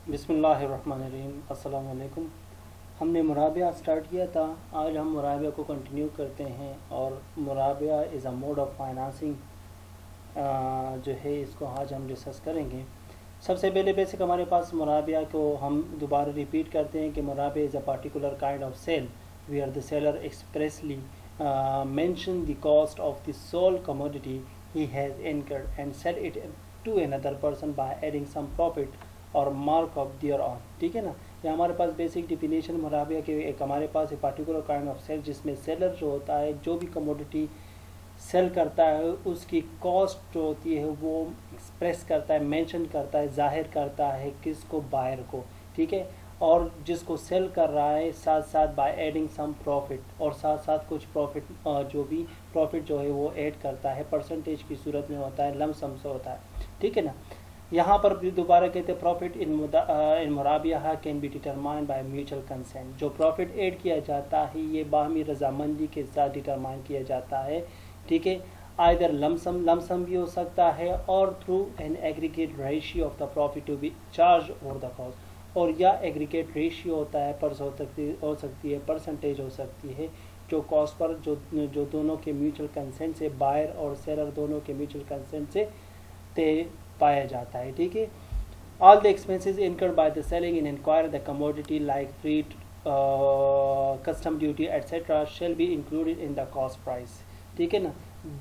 बिस्मिल्लाहिर्रहमानिर्रहीम। अस्सलाम वालेकुम। हमने मुराबिया स्टार्ट किया था, आज हम मुराबिया को कंटिन्यू करते हैं। और मुराबिया is a mode of financing जो है इसको आज हम डिस्कस करेंगे। सबसे पहले बेसिक हमारे पास मुराबिया को हम दोबारा रिपीट करते हैं कि मुराबिया is a particular kind of sale where the seller expressly mention the cost of the sole commodity he has incurred and sell it to another person by adding some profit और mark of their on. ठीक है ना, ये हमारे पास basic definition मुराबिया के एक हमारे पास एक पार्टिकुलर काइंड ऑफ सेल जिसमें सेलर जो होता है जो भी कमोडिटी सेल करता है उसकी कॉस्ट जो होती है वो एक्सप्रेस करता है, मेंशन करता है, जाहिर करता है किसको, बायर को। ठीक है, और जिसको सेल कर रहा है साथ साथ बाय एडिंग सम प्रॉफिट, और साथ साथ कुछ प्रॉफिट जो भी प्रॉफिट जो है वो ऐड करता है, परसेंटेज की सूरत में होता है, लमसम से होता है। ठीक है ना, यहाँ पर भी दोबारा कहते हैं प्रॉफिट इन मुराबिया can be determine by mutual consent. जो प्रॉफिट ऐड किया जाता है ये बाहमी रजामंदी के साथ डिटरमाइन किया जाता है। ठीक है, आइदर लमसम भी हो सकता है और through an aggregate ratio of the profit to be charge over the cost, और या एग्रीगेट रेशियो होता है, पर हो सकती है, परसेंटेज हो सकती है जो कॉस्ट पर जो दोनों के म्यूचुअल कंसेंट से, बायर और सेलर दोनों के म्यूचुअल कंसेंट से तय पाया जाता है। ठीक है, all the expenses incurred by the selling in acquire the commodity like freight, custom duty etcetera shall be included in the cost price. ठीक है ना,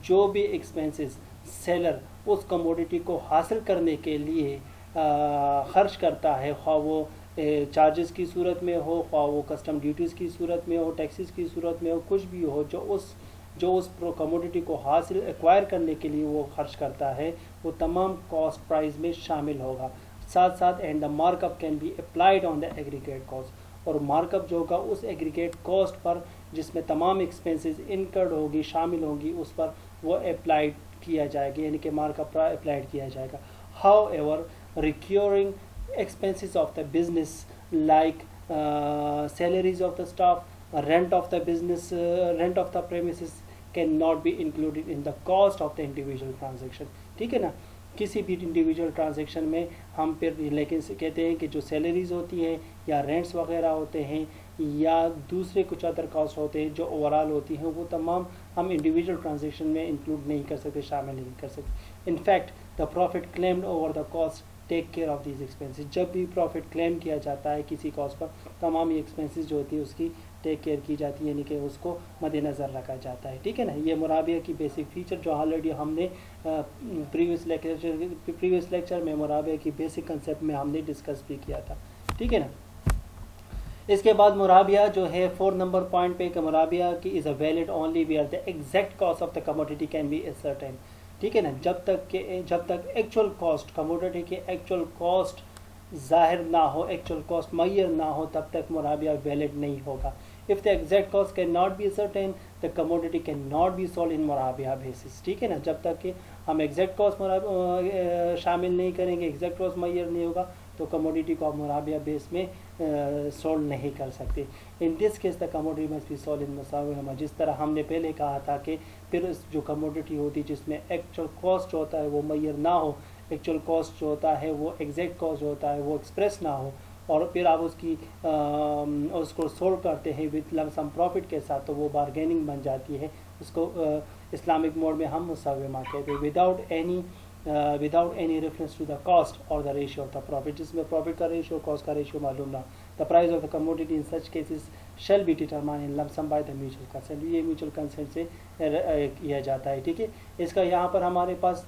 जो भी एक्सपेंसेस सेलर उस कमोडिटी को हासिल करने के लिए खर्च करता है, ख्वाह वो चार्जेस की सूरत में हो, ख्वाह वो कस्टम ड्यूटीज़ की सूरत में हो, टैक्सेस की सूरत में हो, कुछ भी हो, जो उस कमोडिटी को हासिल एक्वायर करने के लिए वो खर्च करता है वो तमाम कॉस्ट प्राइस में शामिल होगा। साथ साथ and the markup can be applied on the aggregate cost, और मार्कअप जो होगा उस एग्रीगेट कॉस्ट पर जिसमें तमाम एक्सपेंसेस इनकर्ड होगी, शामिल होंगी, उस पर वो अप्लाइड किया जाएगा, यानी कि मार्कअप अप्लाइड किया जाएगा। How ever recurring expenses of the business like salaries of the staff, rent of the business, rent of the premises cannot be included in the cost of the individual transaction। ठीक है ना, किसी भी individual transaction में हम फिर लेकिन कहते हैं कि जो सैलरीज होती हैं या रेंट्स वगैरह होते हैं या दूसरे कुछ अदर कॉस्ट होते हैं जो ओवरऑल होती हैं वो तमाम हम इंडिविजुअल ट्रांजेक्शन में इंक्लूड नहीं कर सकते, शामिल नहीं कर सकते। In fact the profit claimed over the cost take care of these expenses. जब भी प्रॉफिट क्लेम किया जाता है किसी कॉस्ट पर तमाम ये एक्सपेंसेस जो होती है उसकी टेक केयर की जाती है, यानी कि उसको मद्देनज़र रखा जाता है। ठीक है ना, ये मुराबिया की बेसिक फीचर जो ऑलरेडी हमने प्रीवियस लेक्चर में मुराबिया की बेसिक कंसेप्ट में हमने डिस्कस भी किया था। ठीक है ना, इसके बाद मुराबिया जो है 4 नंबर पॉइंट पे मुराबिया की is a valid only where the exact cost of the commodity can be ascertain. ठीक है ना, जब तक एक्चुअल कॉस्ट, कमोडिटी के एक्चुअल कॉस्ट जाहिर ना हो, एक्चुअल कॉस्ट मुय्यर ना हो, तब तक मुराबिया वैलिड नहीं होगा। If the exact cost can not be certain the commodity can not be sold in मुराबिया बेसिस। ठीक है ना, जब तक कि हम एग्जैक्ट कॉस्ट शामिल नहीं करेंगे, एग्जैक्ट कॉस्ट मुय्यर नहीं होगा तो कमोडिटी को आप मुराबिया बेस में सोल्ड नहीं कर सकते। In this case the commodity must be sold in मुसाविमा। जिस तरह हमने पहले कहा था कि फिर जो कमोडिटी होती है जिसमें एक्चुअल कॉस्ट जो होता है वो मुय्यर ना हो, एक्चुअल कॉस्ट जो होता है वो एग्जैक्ट कॉस्ट जो होता है वो एक्सप्रेस ना हो, और फिर आप उसको सोल्व करते हैं विद लमसम प्रॉफिट के साथ, तो वो बारगेनिंग बन जाती है। उसको इस्लामिक मोड में हम मुसाविमा कहते हैं, without any reference to the cost और the ratio of the profit, जिसमें प्रॉफिट का रेशियो कॉस्ट का रेशियो मालूम ना। The price of the commodity in such cases shall be determine in lump sum by the mutual consent. ये mutual consent से किया जाता है। ठीक है, इसका यहाँ पर हमारे पास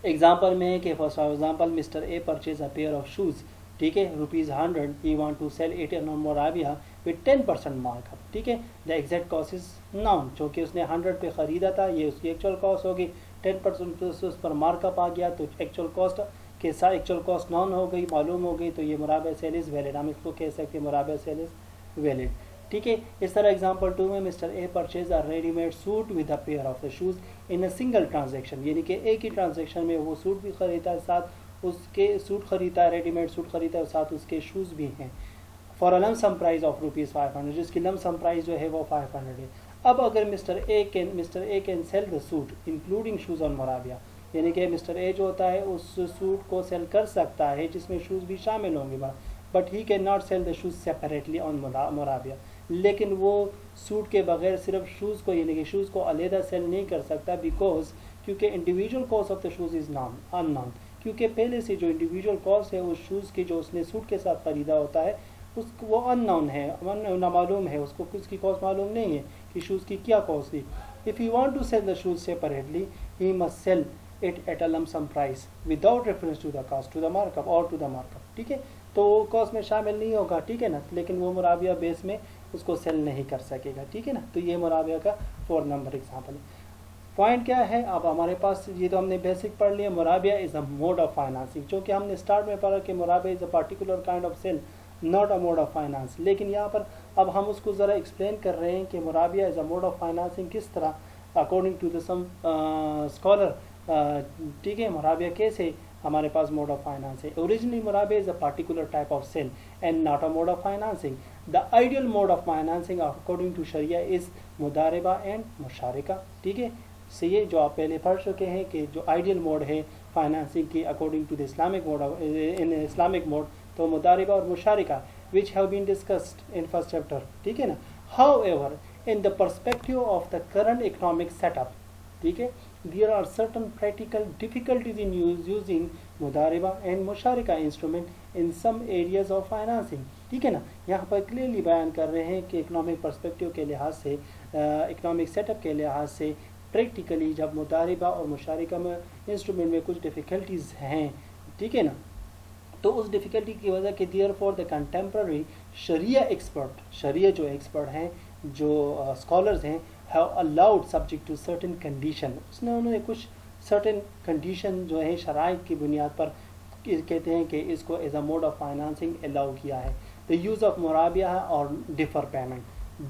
एग्जाम्पल में है कि for example mister A purchase a pair of shoes, ठीक है, ₹100, he want to sell it in मुराबिया विद 10% मार्कअप। ठीक है, the exact cost is known, चूँकि उसने 100 पे ख़रीदा था, ये उसकी एक्चुअल कॉस्ट होगी, 10% उस पर मार्कअप आ गया तो एक्चुअल कॉस्ट के साथ एक्चुअल कॉस्ट नाउन हो गई, मालूम हो गई, तो ये मुराबिया सेल इज़ वैलिड, हम इसको कह सकते हैं मुराबिया सेल इज़ वैलिड। ठीक है, इस तरह एग्जाम्पल 2 में mister A purchase a readymade suit with a pair of the shoes in a single transaction, यानी कि एक ही ट्रांजेक्शन में वो सूट भी खरीदा है, साथ उसके सूट खरीदा है, रेडीमेड सूट खरीदा है, साथ उसके शूज़ भी हैं, for a lump sum price of ₹500, जिसकी लमसम प्राइस जो है वो 500 है। अब अगर mister A can sell the suit including shoes on मुराबिया, यानी कि मिस्टर ए जो होता है उस सूट को सेल कर सकता है जिसमें शूज़ भी शामिल होंगे, but he can not sell the shoes separately on मुराबिया। लेकिन वो सूट के बगैर सिर्फ शूज़ को यानी कि शूज़ को अलहदा सेल नहीं कर सकता, बिकॉज क्योंकि individual cost of the shoes is unknown, क्योंकि पहले से जो इंडिविजुअल कॉस्ट है उस शूज़ की जो उसने सूट के साथ ख़रीदा होता है उसको वो अननोन है, नामालूम है, उसको उसकी कॉस्ट मालूम नहीं है कि शूज़ की क्या कॉस्ट थी। If you want to sell the shoes separately he must sell it at a lump sum price without reference to the cost to the markup और टू द मार्कअप, ठीक है। तो वो कॉस्ट में शामिल नहीं होगा, ठीक है ना, लेकिन वो मुराबिया बेस में उसको सेल नहीं कर सकेगा, ठीक है ना। तो ये मुराबिया का 4 नंबर एग्जाम्पल है। पॉइंट क्या है, अब हमारे पास ये तो हमने बेसिक पढ़ लिया, मुराबिया is a mode of financing, जो कि हमने स्टार्ट में पढ़ा कि मुराबिया is a particular kind of sale not a mode of finance. लेकिन यहाँ पर अब हम उसको ज़रा एक्सप्लेन कर रहे हैं कि मुराबिया is a mode of financing किस तरह according to the some scholar, ठीक है। मुराबिया कैसे हमारे पास मोड ऑफ फाइनेंस है। ओरिजिनली मुराबिया is a particular type of sale and not a mode of financing. The ideal mode of financing according to शरिया इज़ मुदारिबा एंड मुशारिका, ठीक है। से ये जो आप पहले पढ़ चुके हैं कि जो आइडियल मोड है फाइनेंसिंग की according to the Islamic mode in Islamic mode, तो मुदारिबा और मुशारिका which have been discussed in first chapter, ठीक है ना। However in the perspective of the current economic setup, ठीक है, there are certain practical difficulties in using मुदारिबा एंड मुशारिका instrument in some areas of financing, ठीक है ना। यहाँ पर क्लियरली बयान कर रहे हैं कि इकोनॉमिक पर्सपेक्टिव के लिहाज से, इकोनॉमिक सेटअप के लिहाज से प्रैक्टिकली जब मुदारिबा और मुशारिका में इंस्ट्रूमेंट में कुछ डिफ़िकल्टीज़ हैं, ठीक है ना, तो उस डिफ़िकल्टी की वजह के देयर फॉर द कंटेम्प्रेरी शरिया एक्सपर्ट, शरिया जो एक्सपर्ट हैं, जो स्कॉलर्स हैं, have allowed subject to certain condition, उन्होंने कुछ सर्टेन कंडीशन जो है शराइत की बुनियाद पर कहते हैं कि इसको as a mode of financing allow किया है। द यूज़ ऑफ मुराबिया और defer payment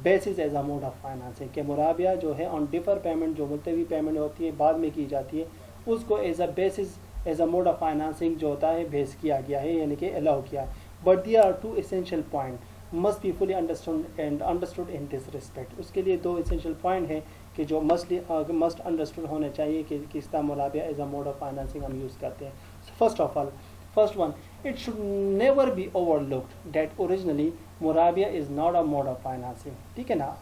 basis as a mode of financing, के मुराबिया जो है ऑन डिफ़र पेमेंट, जो मुलतवी पेमेंट होती है बाद में की जाती है, उसको as a basis as a mode of financing जो होता है बेस किया गया है, यानी कि अलाउ किया है। But there are 2 essential point must be fully understood in this respect. उसके लिए 2 एसेंशियल पॉइंट हैं कि जो मस्ट अंडरस्टूड होने चाहिए कि किस तरह मुराबिया as a mode of financing हम यूज़ करते हैं। First of all, first one, it should never be overlooked that originally मुराबिया is not a mode of financing, ठीक है ना,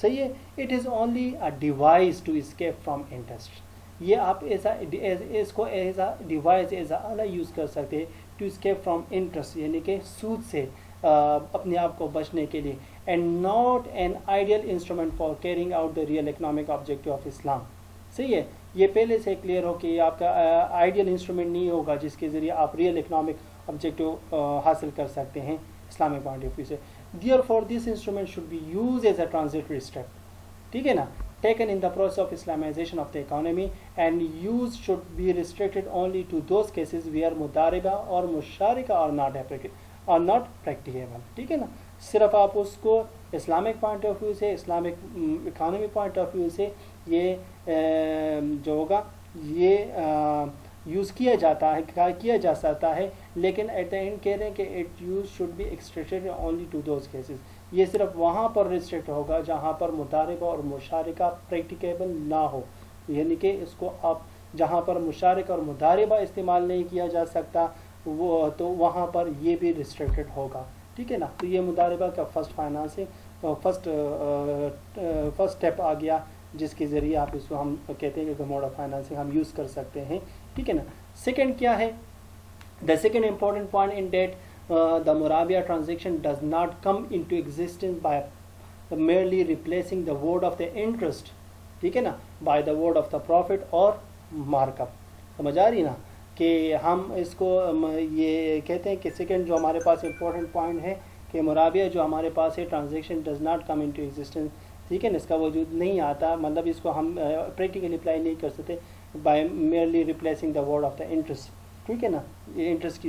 सही है। it is only a device to escape from interest, ये आप ऐसा इसको as a device as a use कर सकते हैं टू escape from interest, यानी कि सूद से अपने आप को बचने के लिए, and not an ideal instrument for carrying out the real economic objective of Islam, सही है। ये पहले से क्लियर हो कि आपका आइडियल इंस्ट्रूमेंट नहीं होगा जिसके ज़रिए आप रियल इकोनॉमिक ऑब्जेक्टिव हासिल कर सकते हैं इस्लामिक पॉइंट ऑफ व्यू से। Therefore this instrument should be use as a transitory step, ठीक है ना, taken in the process of Islamization of the economy, and use should be restricted only to those cases where मुदारिबा और मुशारिका are not practicable, ठीक है ना। सिर्फ आप उसको इस्लामिक पॉइंट ऑफ व्यू से, Islamic economy point of view से ये जो होगा ये यूज़ किया जाता है, किया जा सकता है, लेकिन एट द एंड कह रहे हैं कि it use should be extracted only to those cases, ये सिर्फ वहाँ पर रिस्ट्रिक्ट होगा जहाँ पर मुदारिबा और मुशारिका प्रैक्टिकेबल ना हो, यानी कि इसको आप जहाँ पर मुशारिका और मुदारिबा इस्तेमाल नहीं किया जा सकता वो, तो वहाँ पर ये भी रिस्ट्रिक्टेड होगा, ठीक है ना। तो ये मुदारिबा का फर्स्ट फाइनेंसिंग फर्स्ट स्टेप आ गया जिसके ज़रिए आप इसको हम कहते हैं कि मोड ऑफ फाइनेंसिंग हम यूज़ कर सकते हैं, ठीक है ना। सेकेंड क्या है, the second important point in that the Murabia transaction does not come into existence by merely replacing the word of the interest, ठीक है ना, by the word of the profit और markup। समझ आ रही ना कि हम इसको ये कहते हैं कि सेकेंड जो हमारे पास इम्पोर्टेंट पॉइंट है कि मुराबिया जो हमारे पास है transaction does not come into existence, ठीक है ना, इसका वजूद नहीं आता, मतलब इसको हम प्रैक्टिकली अप्लाई नहीं कर सकते by merely replacing the word of the interest, ठीक है ना। ये इंटरेस्ट की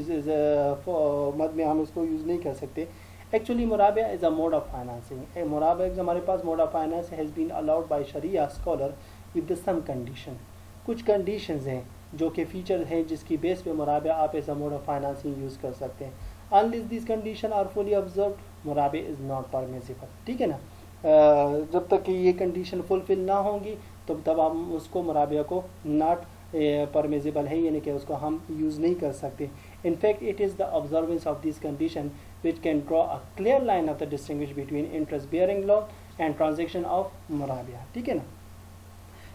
मद में हम इसको यूज़ नहीं कर सकते। एक्चुअली मुराबिया is a mode of financing, मुराबिया हमारे पास mode of finance has been allowed by शरिया स्कॉलर विद सम कंडीशन, कुछ कंडीशंस हैं जो कि फीचर हैं जिसकी बेस पे मुराबिया आप as a mode of financing use कर सकते हैं। Unless this condition are fully observe मुराबिया इज़ नॉट परमिसिबल, ठीक है ना। जब तक कि ये कंडीशन फुलफिल ना होंगी तो तब हम उसको मुराबिया को नॉट परमिजिबल है, यानी कि उसको हम यूज़ नहीं कर सकते। In fact it is the observance of this condition which can draw a clear line of the distinguish between interest bearing loan and transaction of मुराबिया। ठीक है ना,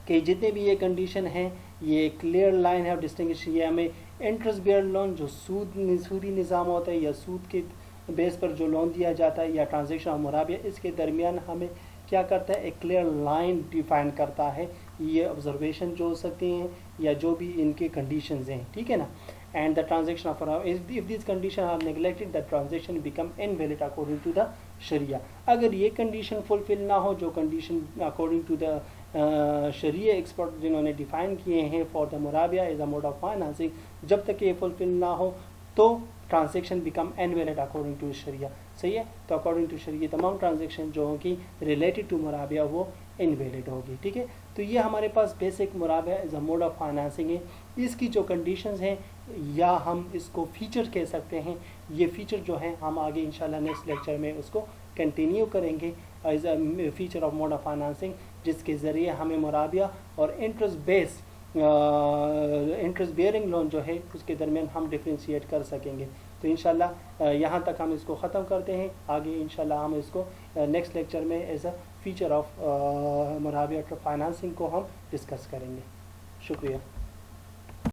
कि जितने भी ये कंडीशन हैं ये क्लियर लाइन है और डिस्टिंग्विश, ये हमें इंटरेस्ट बियर लोन जो सूदी निज़ाम होता है या सूद के बेस पर जो लोन दिया जाता है या ट्रांजेक्शन ऑफ मुराबिया, इसके दरमियान हमें क्या करता है, एक क्लियर लाइन डिफाइन करता है। ये ऑब्जर्वेशन जो हो सकती हैं या जो भी इनके कंडीशंस हैं, ठीक है ना। And the transaction of if this condition are neglected the transaction become invalid according to the शरिया। अगर ये कंडीशन फुलफिल ना हो, जो कंडीशन अकॉर्डिंग टू द शरिया एक्सपर्ट जिन्होंने डिफाइन किए हैं फॉर द मुराबिया as a mode of financing, जब तक ये फुलफिल ना हो तो transaction become invalid according to शरिया। सही है, तो अकॉर्डिंग टू शरिया तमाम ट्रांजेक्शन जो होगी रिलेटेड टू मुराबिया वो इनवैलिड होगी। ठीक है, तो ये हमारे पास बेसिक मुराबिया as a mode of financing है। इसकी जो कंडीशंस हैं या हम इसको फीचर कह सकते हैं, ये फीचर जो हैं हम आगे इंशाल्लाह नेक्स्ट लेक्चर में उसको कंटिन्यू करेंगे as a feature of mode of financing, जिसके ज़रिए हमें मुराबिया और इंटरेस्ट बेयरिंग लोन जो है उसके दरमियान हम डिफ्रेंशिएट कर सकेंगे। तो इंशाल्लाह यहाँ तक हम इसको ख़त्म करते हैं। आगे इंशाल्लाह हम इसको नेक्स्ट लेक्चर में एज अ फीचर ऑफ मुराबिया फाइनेंसिंग को हम डिस्कस करेंगे। शुक्रिया।